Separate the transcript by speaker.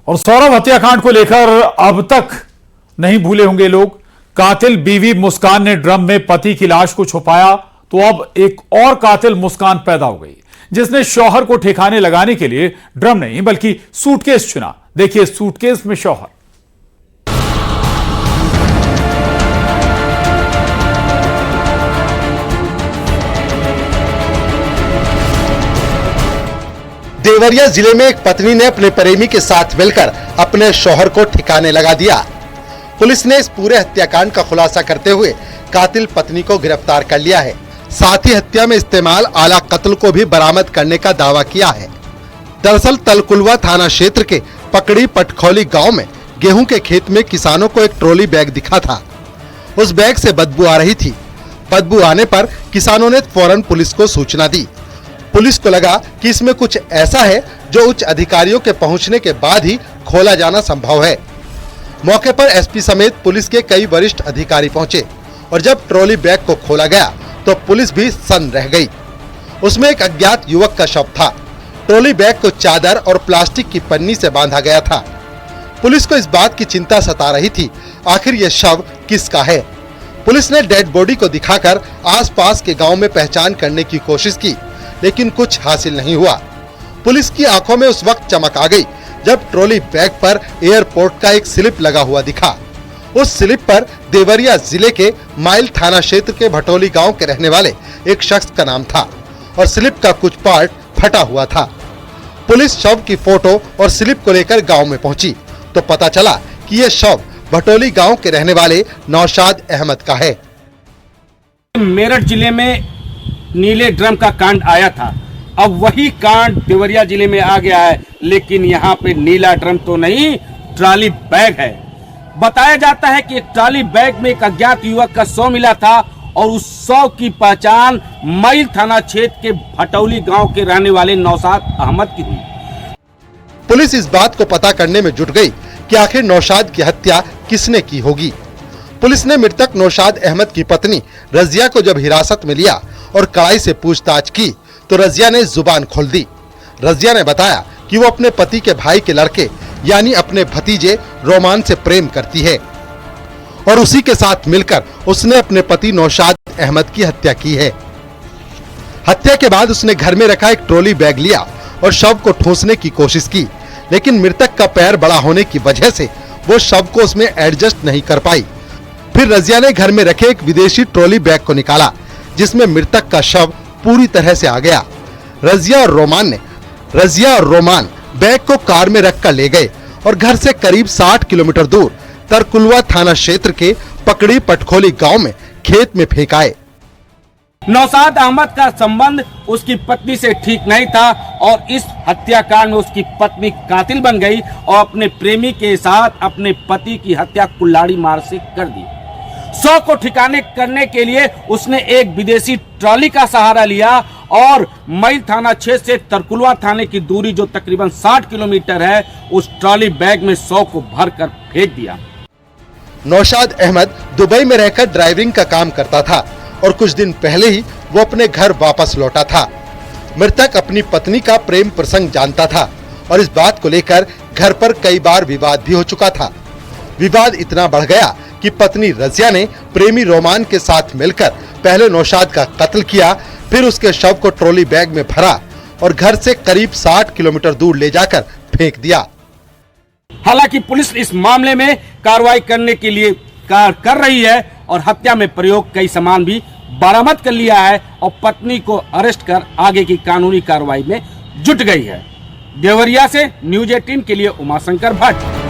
Speaker 1: और सौरभ हत्याकांड को लेकर अब तक नहीं भूले होंगे लोग। कातिल बीवी मुस्कान ने ड्रम में पति की लाश को छुपाया तो अब एक और कातिल मुस्कान पैदा हो गई, जिसने शौहर को ठिकाने लगाने के लिए ड्रम नहीं बल्कि सूटकेस चुना। देखिए सूटकेस में शौहर।
Speaker 2: देवरिया जिले में एक पत्नी ने अपने प्रेमी के साथ मिलकर अपने शौहर को ठिकाने लगा दिया। पुलिस ने इस पूरे हत्याकांड का खुलासा करते हुए कातिल पत्नी को गिरफ्तार कर लिया है। साथ ही हत्या में इस्तेमाल आला कत्ल को भी बरामद करने का दावा किया है। दरअसल तलकुलवा थाना क्षेत्र के पकड़ी पटखौली गांव में गेहूं के खेत में किसानों को एक ट्रॉली बैग दिखा था। उस बैग से बदबू आ रही थी। बदबू आने पर किसानों ने फौरन पुलिस को सूचना दी। पुलिस को लगा कि इसमें कुछ ऐसा है जो उच्च अधिकारियों के पहुंचने के बाद ही खोला जाना संभव है। मौके पर एसपी समेत पुलिस के कई वरिष्ठ अधिकारी पहुंचे और जब ट्रॉली बैग को खोला गया तो पुलिस भी सन्न रह गई। उसमें एक अज्ञात युवक का शव था। ट्रॉली बैग को चादर और प्लास्टिक की पन्नी से बांधा गया था। पुलिस को इस बात की चिंता सता रही थी, आखिर ये शव किसका है। पुलिस ने डेड बॉडी को दिखाकर आसपास के गांव में पहचान करने की कोशिश की, लेकिन कुछ हासिल नहीं हुआ। पुलिस की आंखों में उस वक्त चमक आ गई जब ट्रॉली बैग पर एयरपोर्ट का एक स्लिप लगा हुआ दिखा। उस स्लिप पर देवरिया जिले के माइल थाना क्षेत्र के भटोली गांव के रहने वाले एक शख्स का नाम था और स्लिप का कुछ पार्ट फटा हुआ था। पुलिस शव की फोटो और स्लिप को लेकर गांव में पहुंची तो पता चला कि यह शव भटोली गांव के रहने वाले नौशाद अहमद का है।
Speaker 3: मेरठ जिले में नीले ड्रम का कांड आया था, अब वही कांड देवरिया जिले में आ गया है, लेकिन यहाँ पे नीला ड्रम तो नहीं, ट्रॉली बैग है। बताया जाता है कि एक ट्रॉली बैग में एक अज्ञात युवक का शव मिला था और उस शव की पहचान माइल थाना क्षेत्र के भटौली गांव के रहने वाले नौशाद अहमद की हुई।
Speaker 2: पुलिस इस बात को पता करने में जुट गई कि आखिर नौशाद की हत्या किसने की होगी। पुलिस ने मृतक नौशाद अहमद की पत्नी रजिया को जब हिरासत में लिया और कड़ाई से पूछताछ की तो रजिया ने जुबान खोल दी। रजिया ने बताया कि वो अपने पति के भाई के लड़के यानी अपने भतीजे रोमान से प्रेम करती है और उसी के साथ मिलकर उसने अपने पति नौशाद अहमद की हत्या की है। हत्या के बाद उसने घर में रखा एक ट्रॉली बैग लिया और शव को ठूंसने की कोशिश की, लेकिन मृतक का पैर बड़ा होने की वजह से वो शव को उसमें एडजस्ट नहीं कर पाई। फिर रजिया ने घर में रखे एक विदेशी ट्रॉली बैग को निकाला जिसमें मृतक का शव पूरी तरह से आ गया। रजिया और रोमान बैग को कार में रखकर ले गए और घर से करीब 60 किलोमीटर दूर तरकुलवा थाना क्षेत्र के पकड़ी पटखोली गांव में खेत में फेंक आए।
Speaker 3: नौशाद अहमद का संबंध उसकी पत्नी से ठीक नहीं था और इस हत्याकांड में उसकी पत्नी कातिल बन गई और अपने प्रेमी के साथ अपने पति की हत्या कुल्हाड़ी मार से कर दी। शव को ठिकाने करने के लिए उसने एक विदेशी ट्रॉली का सहारा लिया और मई थाना क्षेत्र से तरकुलवा थाने की दूरी जो तकरीबन 60 किलोमीटर है, उस ट्रॉली बैग में शव को भरकर फेंक दिया।
Speaker 2: नौशाद अहमद दुबई में रहकर ड्राइविंग का काम करता था और कुछ दिन पहले ही वो अपने घर वापस लौटा था। मृतक अपनी पत्नी का प्रेम प्रसंग जानता था और इस बात को लेकर घर पर कई बार विवाद भी हो चुका था। विवाद इतना बढ़ गया कि पत्नी रजिया ने प्रेमी रोमान के साथ मिलकर पहले नौशाद का कत्ल किया, फिर उसके शव को ट्रॉली बैग में भरा और घर से करीब 60 किलोमीटर दूर ले जाकर फेंक दिया।
Speaker 3: हालांकि पुलिस इस मामले में कार्रवाई करने के लिए कर रही है और हत्या में प्रयोग कई सामान भी बरामद कर लिया है और पत्नी को अरेस्ट कर आगे की कानूनी कार्रवाई में जुट गई है। देवरिया से न्यूज़ 18 के लिए उमाशंकर भट्ट।